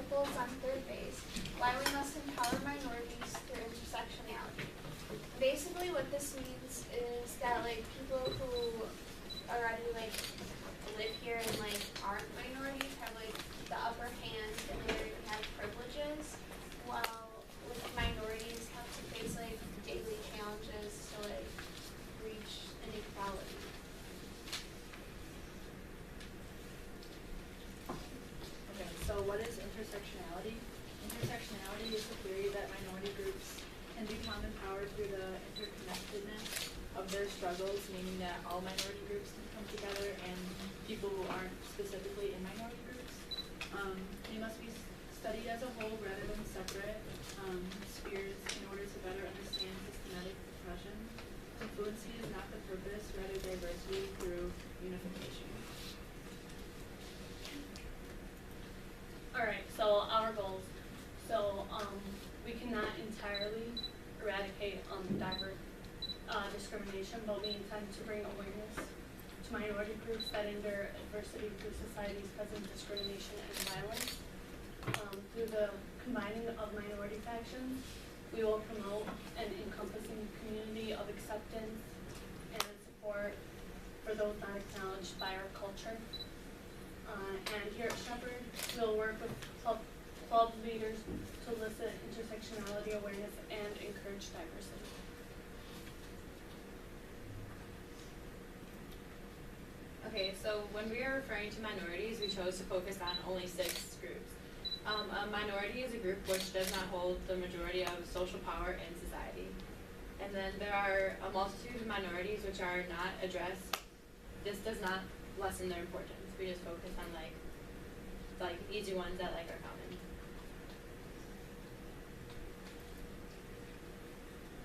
triples on third base, why we must empower minorities through intersectionality. Basically what this means is that like people who already like live here and like aren't minorities have like the upper hand and they already have privileges, while like minorities have to face like daily challenges to like reach inequality. Okay, so what is intersectionality? Intersectionality is the theory that minority groups can become empowered through the interconnectedness of their struggles, meaning that all minority groups can come together and people who aren't specifically in minority groups. They must be studied as a whole rather than separate spheres in order to better understand systematic oppression. Fluency is not the purpose, rather diversity through unification. All right, so our goals. So we cannot entirely eradicate discrimination, but we intend to bring awareness to minority groups that endure adversity through society's present discrimination and violence. Through the combining of minority factions, we will promote an encompassing community of acceptance and support for those not acknowledged by our culture. And here at SHEPARD, we'll work with club leaders to elicit intersectionality awareness and encourage diversity. Okay, so when we are referring to minorities, we chose to focus on only 6 groups. A minority is a group which does not hold the majority of social power in society. And then there are a multitude of minorities which are not addressed. This does not lessen their importance. We just focus on like easy ones that like are common.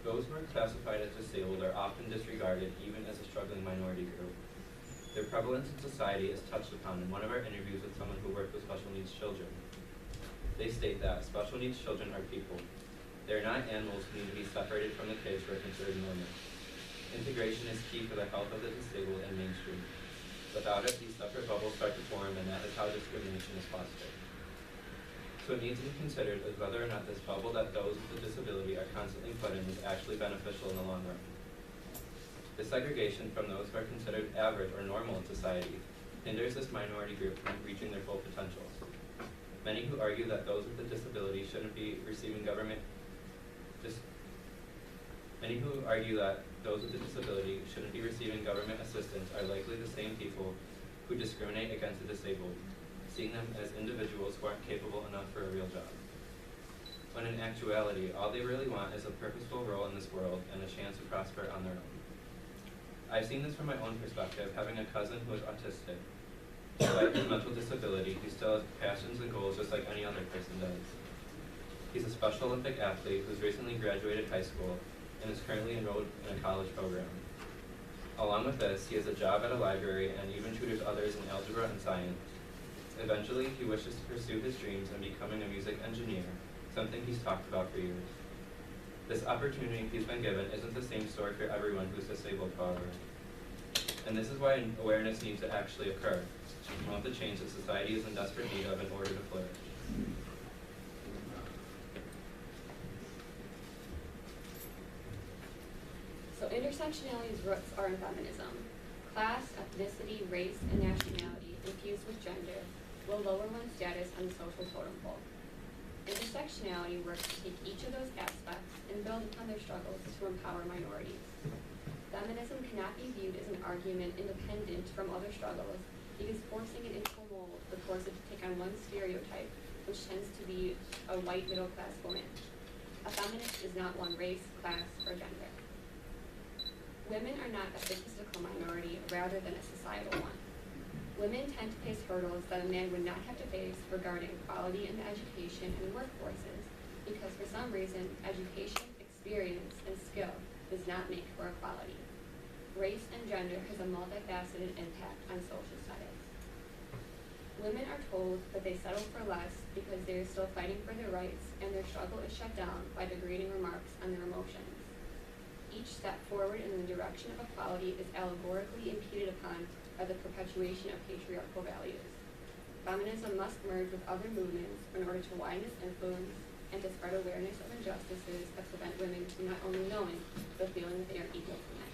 Those who are classified as disabled are often disregarded even as a struggling minority group. Their prevalence in society is touched upon in one of our interviews with someone who worked with special needs children. They state that special needs children are people. They are not animals who need to be separated from the kids who are considered normal. Integration is key for the health of the disabled and mainstream. Without it, these separate bubbles start to form, and that is how discrimination is fostered. So it needs to be considered as whether or not this bubble that those with a disability are constantly put in is actually beneficial in the long run. The segregation from those who are considered average or normal in society hinders this minority group from reaching their full potential. Many who argue that those with a disability shouldn't be receiving government assistance are likely the same people who discriminate against the disabled, seeing them as individuals who aren't capable enough for a real job. When in actuality, all they really want is a purposeful role in this world and a chance to prosper on their own. I've seen this from my own perspective, having a cousin who is autistic. Despite his mental disability, he still has passions and goals just like any other person does. He's a Special Olympic athlete who's recently graduated high school and is currently enrolled in a college program. Along with this, he has a job at a library and even tutors others in algebra and science. Eventually, he wishes to pursue his dreams and becoming a music engineer, something he's talked about for years. This opportunity he's been given isn't the same story for everyone who's disabled, however. And this is why awareness needs to actually occur, to promote the change that society is in desperate need of in order to flourish. So intersectionality's roots are in feminism. Class, ethnicity, race, and nationality infused with gender will lower one's status on the social totem pole. Intersectionality works to take each of those aspects and build upon their struggles to empower minorities. Feminism cannot be viewed as an argument independent from other struggles because forcing it into a mold would force it to take on one stereotype, which tends to be a white middle-class woman. A feminist is not one race, class, or gender. Women are not a statistical minority rather than a societal one. Women tend to face hurdles that a man would not have to face regarding equality in education and workforces because for some reason, education, experience, and skill does not make for equality. Race and gender has a multifaceted impact on social status. Women are told that they settle for less because they are still fighting for their rights and their struggle is shut down by degrading remarks on their emotions. Each step forward in the direction of equality is allegorically impeded upon by the perpetuation of patriarchal values. feminism must merge with other movements in order to widen its influence and to spread awareness of injustices that prevent women from not only knowing, but feeling that they are equal to men.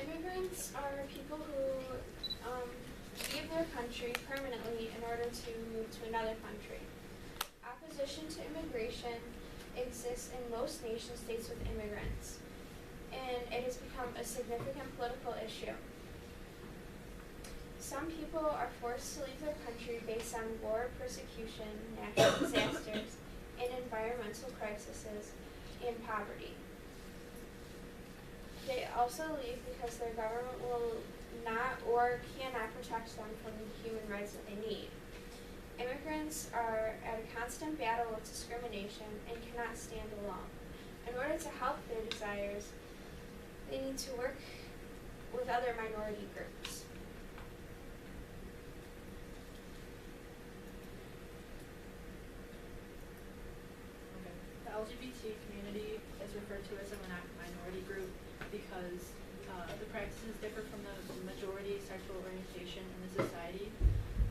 Immigrants are people who leave their country permanently in order to another country. Opposition to immigration exists in most nation states with immigrants, and it has become a significant political issue. Some people are forced to leave their country based on war, persecution, natural disasters, and environmental crises, and poverty. They also leave because their government will not or cannot protect them from the human rights that they need. Immigrants are at a constant battle with discrimination and cannot stand alone. In order to help their desires, they need to work with other minority groups. Okay. The LGBT community is referred to as a minority group because the practices differ from the majority sexual orientation in the society.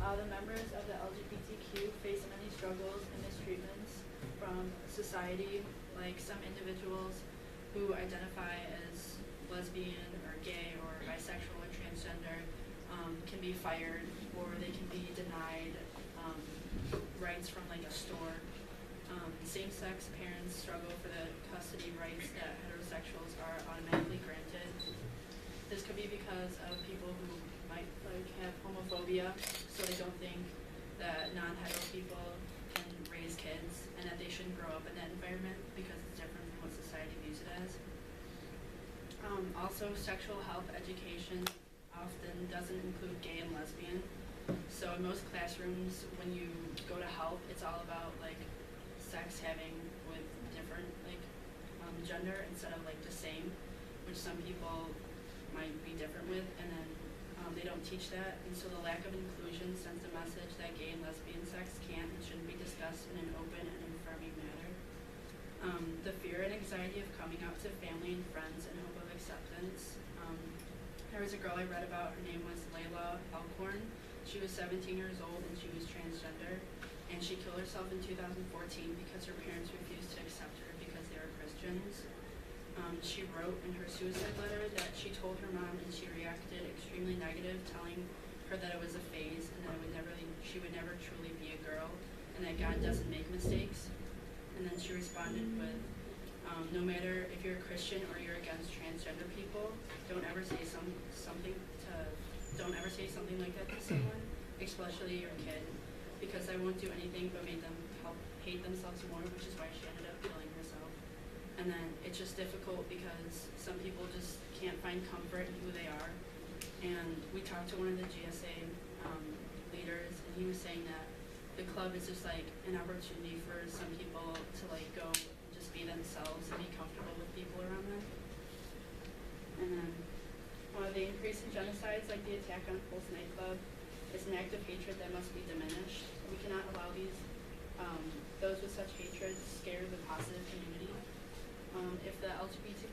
The members of the LGBTQ face many struggles and mistreatments from society, like some individuals who identify as lesbian or gay or bisexual or transgender can be fired, or they can be denied rights from like a store. Same-sex parents struggle for the custody rights that heterosexuals are automatically granted. This could be because of people who might like have homophobia, so they don't think that non-hetero people can raise kids and that they shouldn't grow up in that environment because it's different from what society views it as. Also, sexual health education often doesn't include gay and lesbian. So in most classrooms, when you go to health, it's all about like sex having with different like gender instead of like the same, which some people might be different with, and then they don't teach that, and so the lack of inclusion sends the message that gay and lesbian sex can't and shouldn't be discussed in an open and affirming manner. The fear and anxiety of coming out to family and friends in hope of acceptance. There was a girl I read about, her name was Layla Elkhorn. She was 17 years old and she was transgender, and she killed herself in 2014 because her parents refused to accept her because they were Christians. She wrote in her suicide letter that she told her mom and she reacted extremely negative, telling her that it was a phase and that she would never truly be a girl and that God doesn't make mistakes. And then she responded with, no matter if you're a Christian or you're against transgender people, don't ever say something like that to someone, especially your kid, because I won't do anything but make them help hate themselves more, which is why she ended up killing herself. And then it's just difficult because some people just can't find comfort in who they are. And we talked to one of the GSA leaders, and he was saying that the club is just like an opportunity for some people to like go and just be themselves and be comfortable with people around them. And then the increase in genocides, like the attack on Pulse nightclub, is an act of hatred that must be diminished. We cannot allow those with such hatred scare the positive community. If the LGBT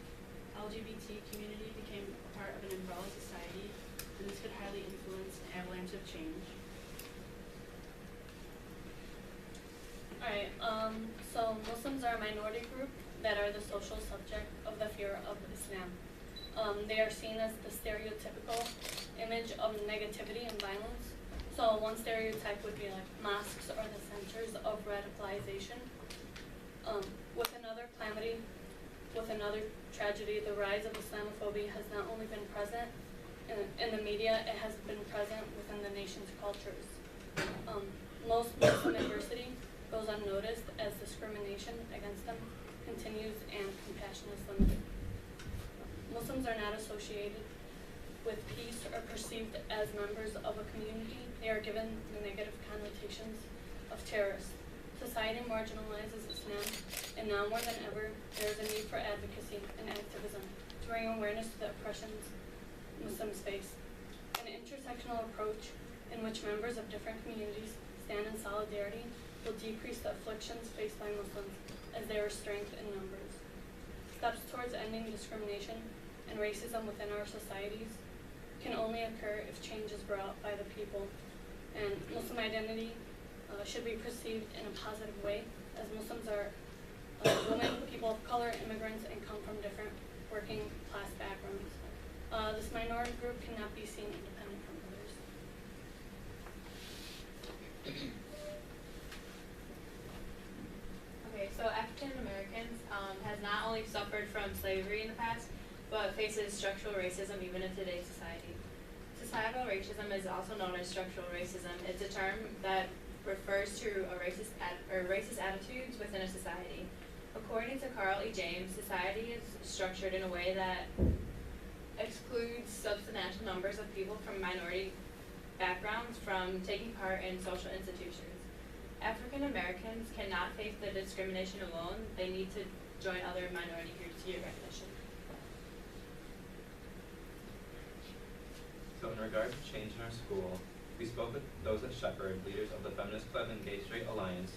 community became a part of an umbrella society, then this could highly influence an avalanche of change. Alright, so Muslims are a minority group that are the social subject of the fear of Islam. They are seen as the stereotypical image of negativity and violence. So one stereotype would be like mosques are the centers of radicalization. With another tragedy, the rise of Islamophobia has not only been present in the media, it has been present within the nation's cultures. Most Muslim adversity goes unnoticed as discrimination against them continues and compassion is limited. Muslims are not associated with peace or perceived as members of a community. They are given the negative connotations of terrorists. Society marginalizes Islam, and now more than ever, there is a need for advocacy and activism to bring awareness to the oppressions Muslims face. An intersectional approach in which members of different communities stand in solidarity will decrease the afflictions faced by Muslims as there is strength in numbers. Steps towards ending discrimination and racism within our societies can only occur if change is brought by the people. And Muslim identity should be perceived in a positive way, as Muslims are women, people of color, immigrants, and come from different working class backgrounds. This minority group cannot be seen independent from others. Okay, so African Americans has not only suffered from slavery in the past, but faces structural racism even in today's society. Societal racism is also known as structural racism. It's a term that refers to racist attitudes within a society. According to Carl E. James, society is structured in a way that excludes substantial numbers of people from minority backgrounds from taking part in social institutions. African Americans cannot face the discrimination alone. They need to join other minority groups to get recognition. So in regard to change in our school, we spoke with those at SHEPARD, leaders of the Feminist Club and Gay Straight Alliance,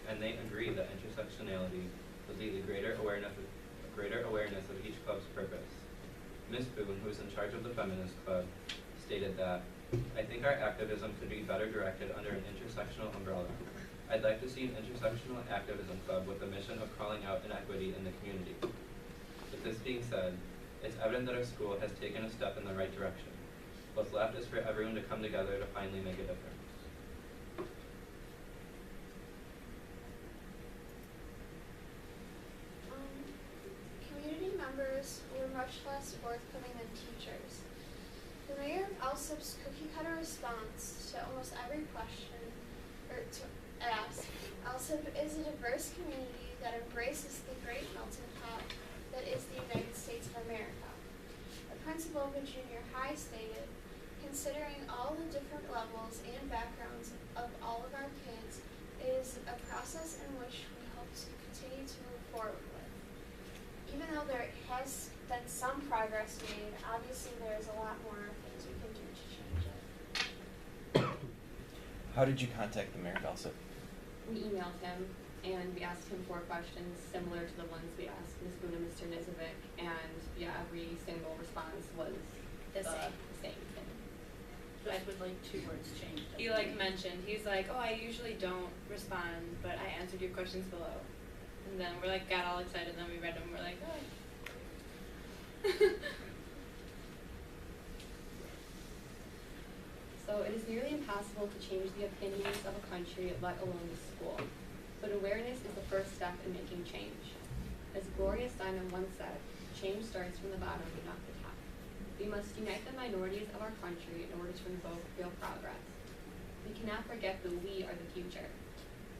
and they agreed that intersectionality would lead to greater awareness of each club's purpose. Ms. Boone, who is in charge of the Feminist Club, stated that, "I think our activism could be better directed under an intersectional umbrella. I'd like to see an intersectional activism club with the mission of calling out inequity in the community." With this being said, it's evident that our school has taken a step in the right direction. What's left is for everyone to come together to finally make a difference. Community members were much less forthcoming than teachers. The mayor of ASTROS' cookie-cutter response to almost every question asked, ASTROS is a diverse community that embraces the great melting pot that is the United States of America. The principal of a junior high stated, "Considering all the different levels and backgrounds of all of our kids, it is a process in which we hope to continue to move forward with." Even though there has been some progress made, obviously there is a lot more things we can do to change it. How did you contact the mayor of Alsip? We emailed him and we asked him 4 questions similar to the ones we asked Ms. Boone and Mr. Nizovic, and yeah, every single response was The same. the same thing. Just with like 2 words changed. He mentioned, he's like, "Oh, I usually don't respond, but I answered your questions below." And then we're like, got all excited, and then we read them, we're like, oh. So it is nearly impossible to change the opinions of a country, let alone the school. But awareness is the first step in making change. As Gloria Steinem once said, change starts from the bottom and not the top. We must unite the minorities of our country in order to invoke real progress. We cannot forget that we are the future.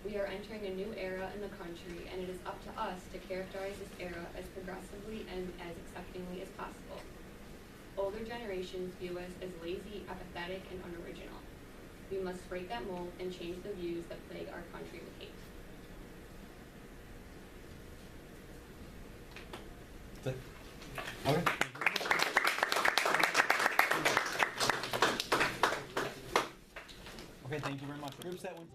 We are entering a new era in the country, and it is up to us to characterize this era as progressively and as acceptingly as possible. Older generations view us as lazy, apathetic, and unoriginal. We must break that mold and change the views that plague our country with hate. That's it. Okay. Okay, thank you very much. Groups that went.